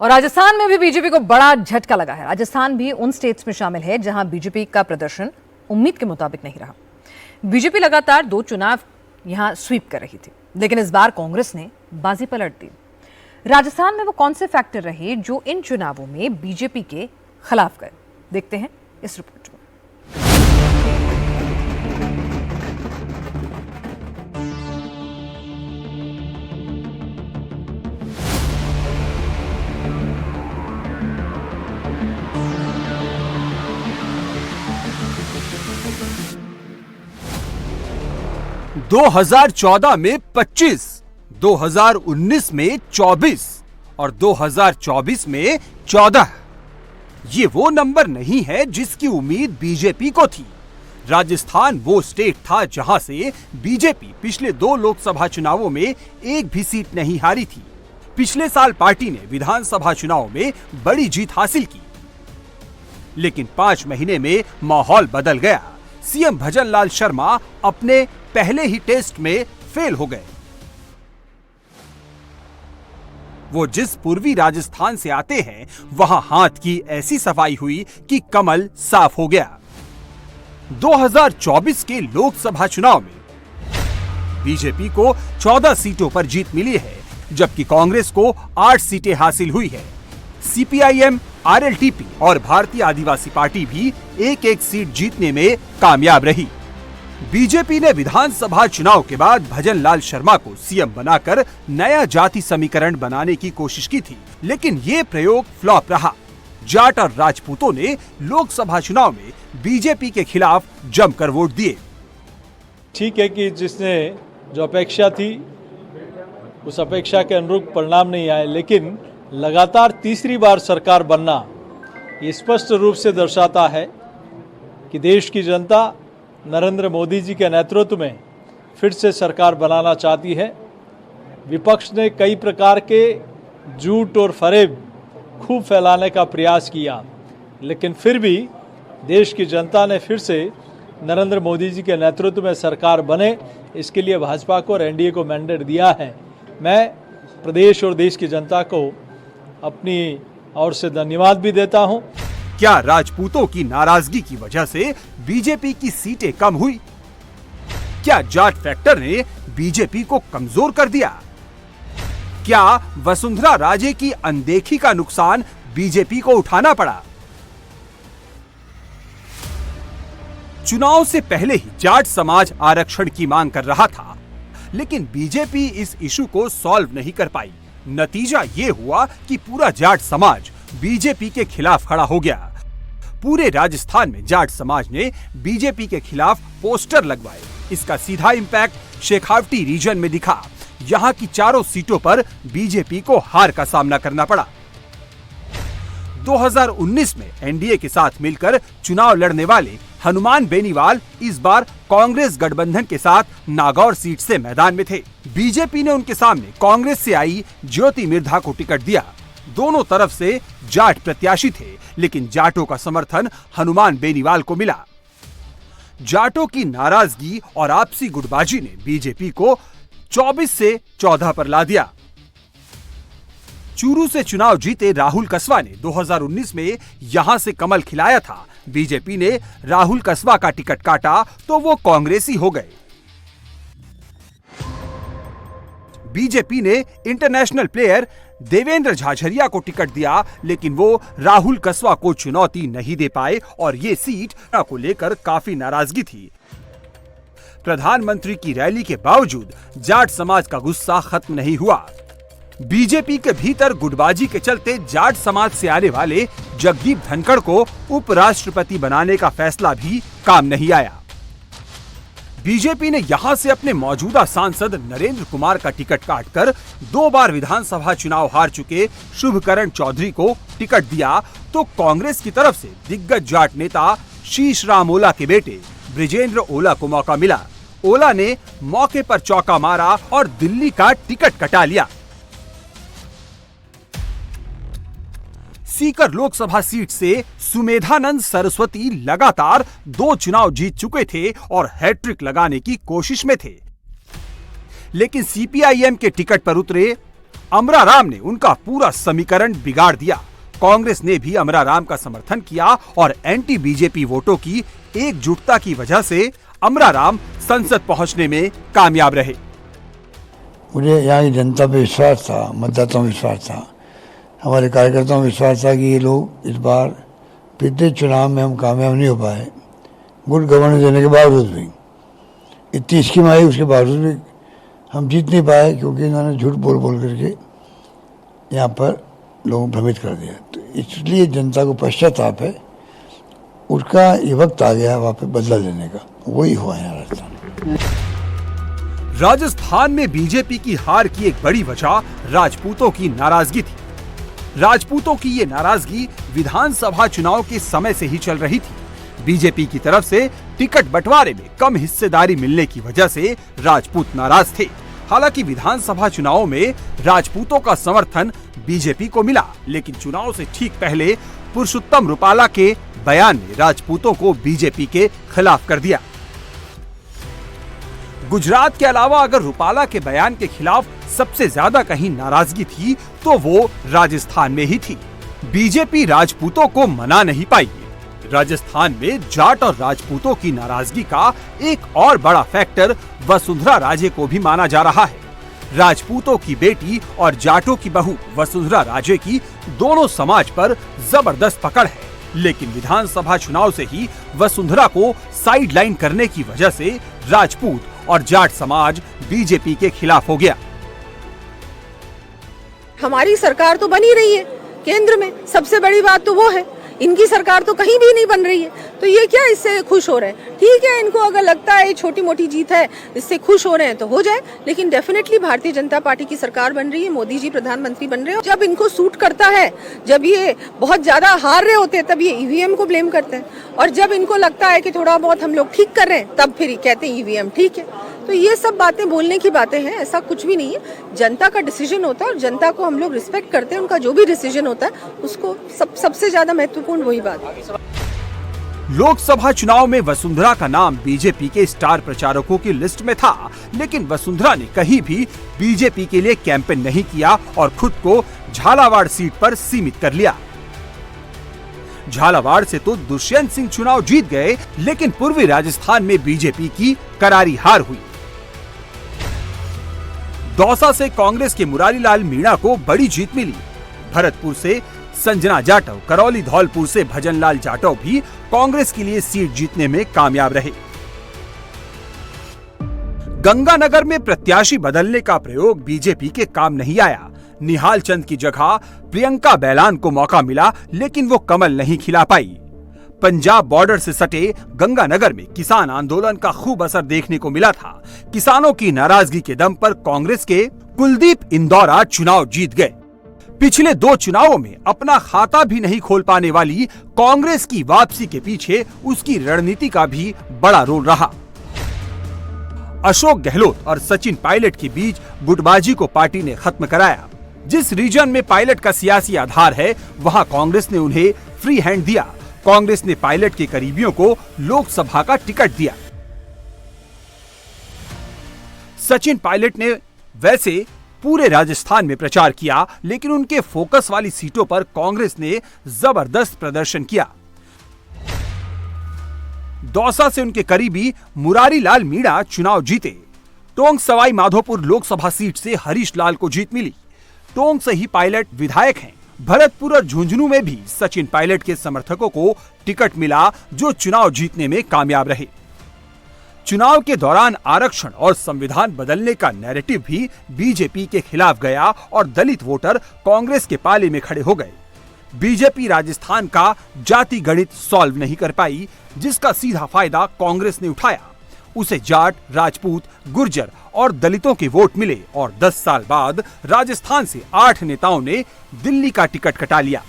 और राजस्थान में भी बीजेपी को बड़ा झटका लगा है। राजस्थान भी उन स्टेट्स में शामिल है जहां बीजेपी का प्रदर्शन उम्मीद के मुताबिक नहीं रहा। बीजेपी लगातार 2 चुनाव यहां स्वीप कर रही थी, लेकिन इस बार कांग्रेस ने बाजी पलट दी। राजस्थान में वो कौन से फैक्टर रहे जो इन चुनावों में बीजेपी के खिलाफ गए, देखते हैं इस रिपोर्ट में। 2014 में 25, 2019 में 24 और 2024 में 14। ये वो नंबर नहीं है जिसकी उम्मीद बीजेपी को थी। राजस्थान वो स्टेट था जहां से बीजेपी पिछले 2 लोकसभा चुनावों में एक भी सीट नहीं हारी थी। पिछले साल पार्टी ने विधानसभा चुनाव में बड़ी जीत हासिल की, लेकिन 5 महीने में माहौल बदल गया। सीएम भजन लाल शर्मा अपने पहले ही टेस्ट में फेल हो गए। वो जिस पूर्वी राजस्थान से आते हैं, वहां हाथ की ऐसी सफाई हुई कि कमल साफ हो गया। 2024 के लोकसभा चुनाव में बीजेपी को 14 सीटों पर जीत मिली है, जबकि कांग्रेस को 8 सीटें हासिल हुई है। सीपीआईएम, आरएलटीपी और भारतीय आदिवासी पार्टी भी एक-एक सीट जीतने में कामयाब रही। बीजेपी ने विधानसभा चुनाव के बाद भजन लाल शर्मा को सीएम बनाकर नया जाति समीकरण बनाने की कोशिश की थी, लेकिन ये प्रयोग फ्लॉप रहा। जाट और राजपूतों ने लोकसभा चुनाव में बीजेपी के खिलाफ जमकर वोट दिए। ठीक है कि जिसने जो अपेक्षा थी उस अपेक्षा के अनुरूप परिणाम नहीं आए, लेकिन लगातार तीसरी बार सरकार बनना ये स्पष्ट रूप से दर्शाता है कि देश की जनता नरेंद्र मोदी जी के नेतृत्व में फिर से सरकार बनाना चाहती है। विपक्ष ने कई प्रकार के झूठ और फरेब खूब फैलाने का प्रयास किया, लेकिन फिर भी देश की जनता ने फिर से नरेंद्र मोदी जी के नेतृत्व में सरकार बने, इसके लिए भाजपा को और एनडीए को मैंडेट दिया है। मैं प्रदेश और देश की जनता को अपनी ओर से धन्यवाद भी देता हूं। क्या राजपूतों की नाराजगी की वजह से बीजेपी की सीटें कम हुई? क्या जाट फैक्टर ने बीजेपी को कमजोर कर दिया? क्या वसुंधरा राजे की अनदेखी का नुकसान बीजेपी को उठाना पड़ा? चुनाव से पहले ही जाट समाज आरक्षण की मांग कर रहा था, लेकिन बीजेपी इस इशू को सॉल्व नहीं कर पाई। नतीजा ये हुआ कि पूरा जाट समाज बीजेपी के खिलाफ खड़ा हो गया। पूरे राजस्थान में जाट समाज ने बीजेपी के खिलाफ पोस्टर लगवाए। इसका सीधा इंपैक्ट शेखावटी रीजन में दिखा। यहां की 4 सीटों पर बीजेपी को हार का सामना करना पड़ा। 2019 में एनडीए के साथ मिलकर चुनाव लड़ने वाले हनुमान बेनीवाल इस बार कांग्रेस गठबंधन के साथ नागौर सीट से मैदान में थे। बीजेपी ने उनके सामने कांग्रेस से आई ज्योति मिर्धा को टिकट दिया। दोनों तरफ से जाट प्रत्याशी थे, लेकिन जाटों का समर्थन हनुमान बेनीवाल को मिला। जाटों की नाराजगी और आपसी गुटबाजी ने बीजेपी को 24 से 14 पर ला दिया। चूरू से चुनाव जीते राहुल कस्वा ने 2019 में यहां से कमल खिलाया था। बीजेपी ने राहुल कस्वा का टिकट काटा तो वो कांग्रेसी हो गए। बीजेपी ने इंटरनेशनल प्लेयर देवेंद्र झाझरिया को टिकट दिया, लेकिन वो राहुल कस्वा को चुनौती नहीं दे पाए और ये सीट को लेकर काफी नाराजगी थी। प्रधानमंत्री की रैली के बावजूद जाट समाज का गुस्सा खत्म नहीं हुआ। बीजेपी के भीतर गुटबाजी के चलते जाट समाज से आने वाले जगदीप धनखड़ को उपराष्ट्रपति बनाने का फैसला भी काम नहीं आया। बीजेपी ने यहां से अपने मौजूदा सांसद नरेंद्र कुमार का टिकट काटकर 2 बार विधानसभा चुनाव हार चुके शुभकरण चौधरी को टिकट दिया, तो कांग्रेस की तरफ से दिग्गज जाट नेता शीश राम ओला के बेटे ब्रिजेंद्र ओला को मौका मिला। ओला ने मौके पर चौका मारा और दिल्ली का टिकट कटा लिया। सीकर लोकसभा सीट से सुमेधानंद सरस्वती लगातार 2 चुनाव जीत चुके थे और हैट्रिक लगाने की कोशिश में थे, लेकिन सीपीआईएम के टिकट पर उतरे अमरा राम ने उनका पूरा समीकरण बिगाड़ दिया। कांग्रेस ने भी अमरा राम का समर्थन किया और एंटी बीजेपी वोटों की एकजुटता की वजह से अमरा राम संसद पहुंचने में कामयाब रहे। मुझे यहाँ की जनता पे विश्वास था, मतदाताओं में विश्वास था, हमारे कार्यकर्ताओं में विश्वास था कि ये लोग इस बार पिछले चुनाव में हम कामयाब नहीं हो पाए, गुड गवर्नेंस देने के बावजूद भी, इतनी स्कीम आई उसके बावजूद भी हम जीत नहीं पाए, क्योंकि इन्होंने झूठ बोल बोल करके यहाँ पर लोगों को भ्रमित कर दिया। तो इसलिए जनता को पश्चाताप है, उसका ये वक्त आ गया वहाँ पे बदला लेने का, वही हुआ है राजस्थान। राजस्थान में बीजेपी की हार की एक बड़ी वजह राजपूतों की नाराजगी थी। राजपूतों की ये नाराजगी विधानसभा चुनाव के समय से ही चल रही थी। बीजेपी की तरफ से टिकट बंटवारे में कम हिस्सेदारी मिलने की वजह से राजपूत नाराज थे। हालांकि विधानसभा चुनावों में राजपूतों का समर्थन बीजेपी को मिला, लेकिन चुनाव से ठीक पहले पुरुषोत्तम रुपाला के बयान ने राजपूतों को बीजेपी के खिलाफ कर दिया। गुजरात के अलावा अगर रुपाला के बयान के खिलाफ सबसे ज्यादा कहीं नाराजगी थी तो वो राजस्थान में ही थी। बीजेपी राजपूतों को मना नहीं पाई। राजस्थान में जाट और राजपूतों की नाराजगी का एक और बड़ा फैक्टर वसुंधरा राजे को भी माना जा रहा है। राजपूतों की बेटी और जाटों की बहू वसुंधरा राजे की दोनों समाज पर जबरदस्त पकड़ है, लेकिन विधानसभा चुनाव से ही वसुंधरा को साइडलाइन करने की वजह से राजपूत और जाट समाज बीजेपी के खिलाफ हो गया। हमारी सरकार तो बनी रही है केंद्र में, सबसे बड़ी बात तो वो है। इनकी सरकार तो कहीं भी नहीं बन रही है, तो ये क्या इससे खुश हो रहे हैं? ठीक है, इनको अगर लगता है छोटी मोटी जीत है, इससे खुश हो रहे हैं तो हो जाए, लेकिन डेफिनेटली भारतीय जनता पार्टी की सरकार बन रही है, मोदी जी प्रधानमंत्री बन रहे हैं। जब इनको सूट करता है, जब ये बहुत ज्यादा हार रहे होते हैं, तब ये ईवीएम को ब्लेम करते हैं, और जब इनको लगता है कि थोड़ा बहुत हम लोग ठीक कर रहे हैं, तब फिर कहते हैं ईवीएम ठीक है। तो ये सब बातें बोलने की बातें हैं, ऐसा कुछ भी नहीं है। जनता का डिसीजन होता है और जनता को हम लोग रिस्पेक्ट करते हैं, उनका जो भी डिसीजन होता है उसको सबसे ज्यादा महत्वपूर्ण वही बात है। लोकसभा चुनाव में वसुंधरा का नाम बीजेपी के स्टार प्रचारकों की लिस्ट में था, लेकिन वसुंधरा ने कहीं भी बीजेपी के लिए कैंपेन नहीं किया और खुद को झालावाड़ सीट पर सीमित कर लिया। झालावाड़ से तो दुष्यंत सिंह चुनाव जीत गए, लेकिन पूर्वी राजस्थान में बीजेपी की करारी हार हुई। दौसा से कांग्रेस के मुरारी लाल मीणा को बड़ी जीत मिली। भरतपुर से संजना जाटव, करौली धौलपुर से भजन लाल जाटव भी कांग्रेस के लिए सीट जीतने में कामयाब रहे। गंगानगर में प्रत्याशी बदलने का प्रयोग बीजेपी के काम नहीं आया। निहाल चंद की जगह प्रियंका बैलान को मौका मिला, लेकिन वो कमल नहीं खिला पाई। पंजाब बॉर्डर से सटे गंगानगर में किसान आंदोलन का खूब असर देखने को मिला था। किसानों की नाराजगी के दम पर कांग्रेस के कुलदीप इंदौरा चुनाव जीत गए। पिछले 2 चुनावों में अपना खाता भी नहीं खोल पाने वाली कांग्रेस की वापसी के पीछे उसकी रणनीति का भी बड़ा रोल रहा। अशोक गहलोत और सचिन पायलट के बीच गुटबाजी को पार्टी ने खत्म कराया। जिस रीजन में पायलट का सियासी आधार है, वहां कांग्रेस ने उन्हें फ्री हैंड दिया। कांग्रेस ने पायलट के करीबियों को लोकसभा का टिकट दिया। सचिन पायलट ने वैसे पूरे राजस्थान में प्रचार किया, लेकिन उनके फोकस वाली सीटों पर कांग्रेस ने जबरदस्त प्रदर्शन किया। दौसा से उनके करीबी मुरारी लाल मीणा चुनाव जीते। टोंक सवाई माधोपुर लोकसभा सीट से हरीश लाल को जीत मिली। टोंक से ही पायलट विधायक हैं। भरतपुर और झुंझुनू में भी सचिन पायलट के समर्थकों को टिकट मिला, जो चुनाव जीतने में कामयाब रहे। चुनाव के दौरान आरक्षण और संविधान बदलने का नैरेटिव भी बीजेपी के खिलाफ गया और दलित वोटर कांग्रेस के पाले में खड़े हो गए। बीजेपी राजस्थान का जाति गणित सॉल्व नहीं कर पाई, जिसका सीधा फायदा कांग्रेस ने उठाया। उसे जाट, राजपूत, गुर्जर और दलितों के वोट मिले और 10 साल बाद राजस्थान से 8 नेताओं ने दिल्ली का टिकट कटा लिया।